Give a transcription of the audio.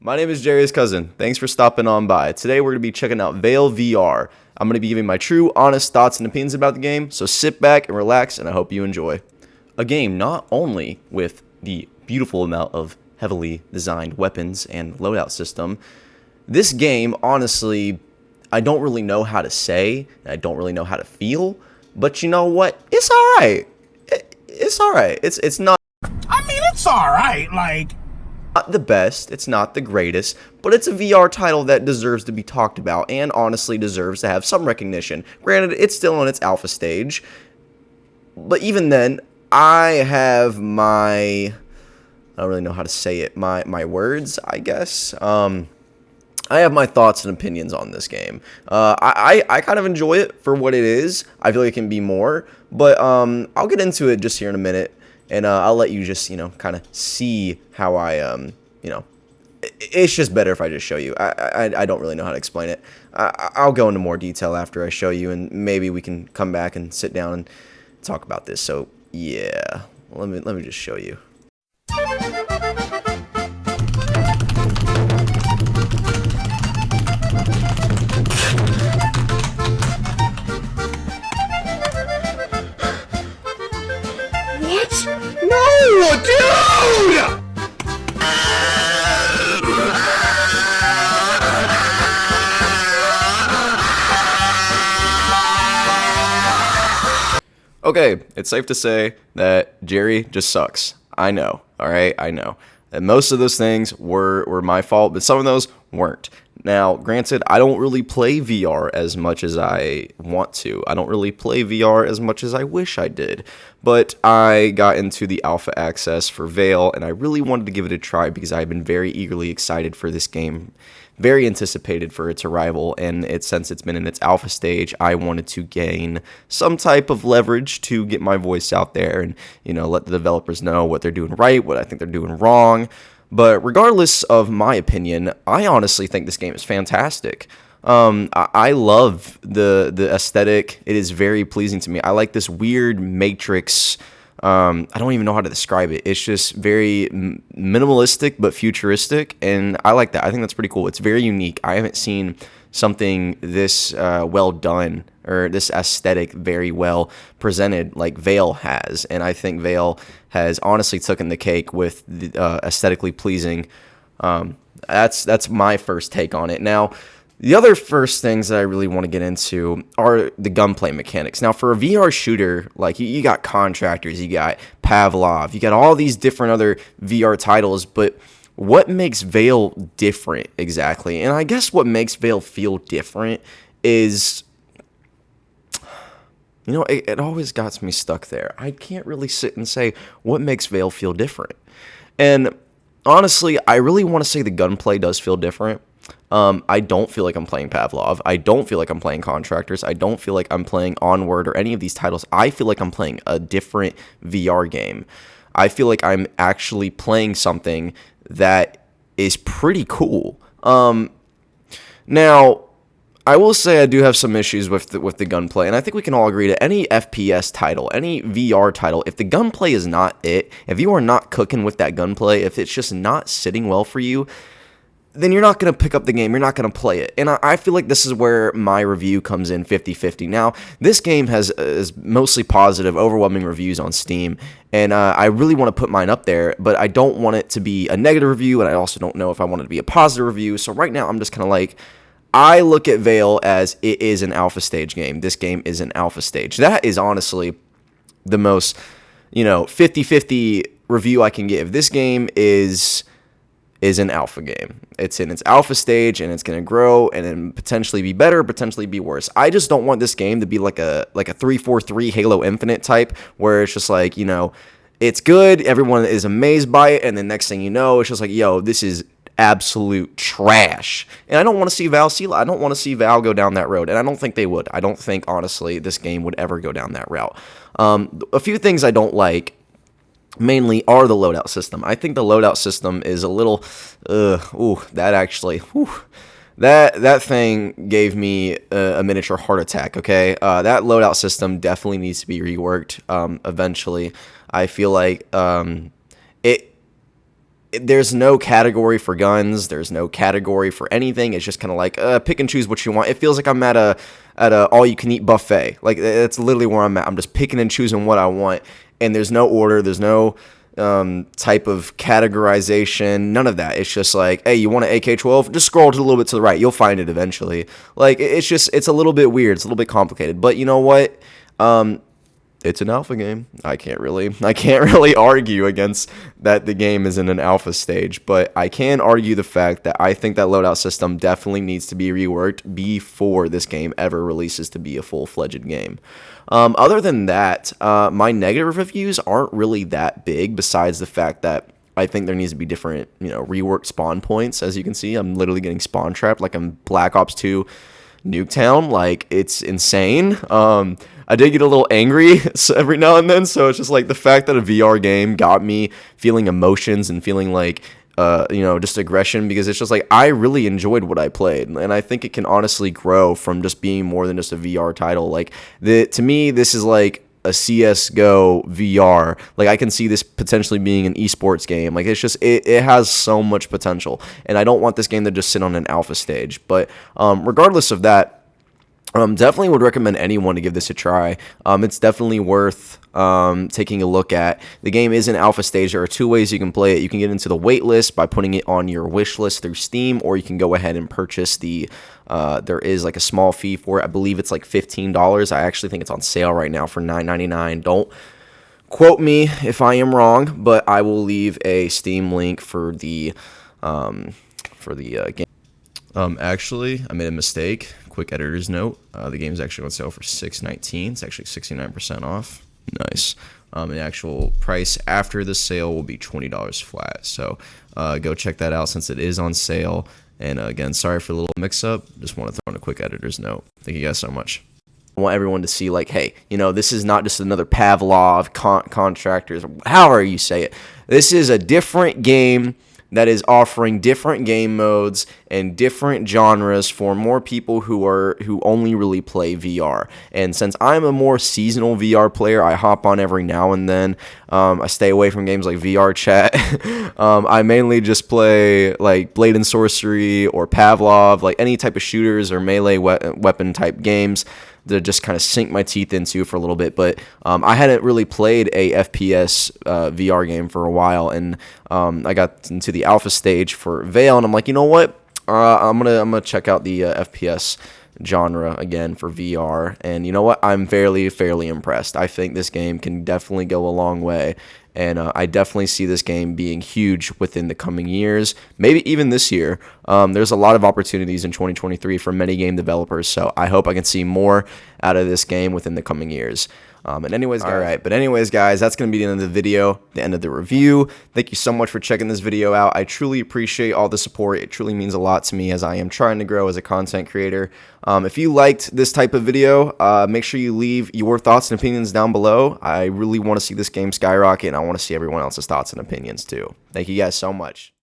My name is Jerry's cousin. Thanks for stopping on by. Today we're going to be checking out Vail VR. I'm going to be giving my true, honest thoughts and opinions about the game, so sit back and relax, and I hope you enjoy. A game not only with the beautiful amount of heavily designed weapons and loadout system, this game, honestly, I don't really know how to say, and I don't really know how to feel, but you know what? It's alright. It's alright. It's not. It's alright, Not the best, it's not the greatest, but it's a VR title that deserves to be talked about and honestly deserves to have some recognition. Granted, it's still in its alpha stage, but even then, I don't really know how to say it, my words, I guess. I have my thoughts and opinions on this game. I kind of enjoy it for what it is. I feel like it can be more, but I'll get into it just here in a minute. And I'll let you just, kind of see how it's just better if I just show you. I don't really know how to explain it. I'll go into more detail after I show you, and maybe we can come back and sit down and talk about this. So, yeah, let me just show you. No, dude! Okay, it's safe to say that Jerry just sucks. I know, alright, I know. And most of those things were my fault, but some of those weren't. Now, granted, I don't really play VR as much as I want to. I don't really play VR as much as I wish I did. But I got into the alpha access for Vail, and I really wanted to give it a try because I've been very eagerly excited for this game. Very anticipated for its arrival, and since it's been in its alpha stage, I wanted to gain some type of leverage to get my voice out there and, let the developers know what they're doing right, what I think they're doing wrong. But regardless of my opinion, I honestly think this game is fantastic. I love the aesthetic. It is very pleasing to me. I like this weird matrix. I don't even know how to describe it. It's just very minimalistic but futuristic, and I like that. I think that's pretty cool. It's very unique. I haven't seen something this well done, or this aesthetic very well presented like Vail has, and I think Vail has honestly taken the cake with the aesthetically pleasing. That's my first take on it. Now, the other first things that I really want to get into are the gunplay mechanics. Now, for a VR shooter, like you got Contractors, you got Pavlov, you got all these different other VR titles, but what makes Vail different exactly? And I guess what makes Vail feel different is, it always got me stuck there. I can't really sit and say what makes Vail feel different. And honestly, I really want to say the gunplay does feel different. I don't feel like I'm playing Pavlov. I don't feel like I'm playing Contractors. I don't feel like I'm playing Onward or any of these titles. I feel like I'm playing a different VR game. I feel like I'm actually playing something that is pretty cool. Now, I will say I do have some issues with the gunplay, and I think we can all agree that any FPS title, any VR title, if the gunplay is not it, if you are not cooking with that gunplay, if it's just not sitting well for you, then you're not going to pick up the game, you're not going to play it. And I feel like this is where my review comes in 50-50. Now, this game has mostly positive, overwhelming reviews on Steam, and I really want to put mine up there, but I don't want it to be a negative review, and I also don't know if I want it to be a positive review. So right now, I'm just kind of like, I look at Vail as it is an alpha stage game. This game is an alpha stage. That is honestly the most, 50-50 review I can give. This game is an alpha game. It's in its alpha stage, and it's going to grow and then potentially be better, potentially be worse. I just don't want this game to be like a 343 Halo Infinite type, where it's just like, it's good, everyone is amazed by it, and then next thing you know, it's just like, yo, this is absolute trash. And I don't want to see Val go down that road, and I don't think they would. I don't think, honestly, this game would ever go down that route. A few things I don't like mainly are the loadout system. I think the loadout system is a little, that thing gave me a miniature heart attack, okay? That loadout system definitely needs to be reworked eventually. I feel like there's no category for guns. There's no category for anything. It's just kind of like pick and choose what you want. It feels like I'm at a all you can eat buffet. Like that's literally where I'm at. I'm just picking and choosing what I want, and there's no order. There's no type of categorization, none of that. It's just like, hey, you want an AK-12? Just scroll to a little bit to the right. You'll find it eventually. Like, it's a little bit weird. It's a little bit complicated. But you know what? It's an alpha game. I can't really argue against that the game is in an alpha stage, but I can argue the fact that I think that loadout system definitely needs to be reworked before this game ever releases to be a full-fledged game. Other than that, my negative reviews aren't really that big, besides the fact that I think there needs to be different, reworked spawn points. As you can see, I'm literally getting spawn trapped like I'm Black Ops 2 Nuketown. Like, it's insane. I did get a little angry every now and then, so it's just like the fact that a VR game got me feeling emotions and feeling like, just aggression, because it's just like I really enjoyed what I played, and I think it can honestly grow from just being more than just a VR title. Like, to me, this is like a CS:GO VR. Like, I can see this potentially being an esports game. Like, it's just it has so much potential, and I don't want this game to just sit on an alpha stage. But regardless of that, definitely would recommend anyone to give this a try. It's definitely worth taking a look at. The game is in alpha stage. There are two ways you can play it. You can get into the wait list by putting it on your wish list through Steam, or you can go ahead and purchase the there is like a small fee for it. I believe it's like $15. I actually think it's on sale right now for $9.99. Don't quote me if I am wrong, but I will leave a Steam link for the game. Actually, I made a mistake. Quick editor's note. The game is actually on sale for $6.19. It's actually 69% off. Nice. The actual price after the sale will be $20 flat. So go check that out since it is on sale. And again, sorry for the little mix-up. Just want to throw in a quick editor's note. Thank you guys so much. I want everyone to see, like, hey, this is not just another Pavlov, Contractors, however you say it. This is a different game that is offering different game modes and different genres for more people who only really play VR. And since I'm a more seasonal VR player, I hop on every now and then. I stay away from games like VR Chat. I mainly just play like Blade and Sorcery or Pavlov, like any type of shooters or melee weapon type games to just kind of sink my teeth into for a little bit. But I hadn't really played a FPS VR game for a while, and I got into the alpha stage for Vail, and I'm like, you know what? I'm gonna check out the FPS genre again for VR, and you know what? I'm fairly impressed. I think this game can definitely go a long way, and I definitely see this game being huge within the coming years, maybe even this year. There's a lot of opportunities in 2023 for many game developers, so I hope I can see more out of this game within the coming years. Anyways, guys, that's going to be the end of the video, the end of the review. Thank you so much for checking this video out. I truly appreciate all the support. It truly means a lot to me as I am trying to grow as a content creator. If you liked this type of video, make sure you leave your thoughts and opinions down below. I really want to see this game skyrocket, and I want to see everyone else's thoughts and opinions too. Thank you guys so much.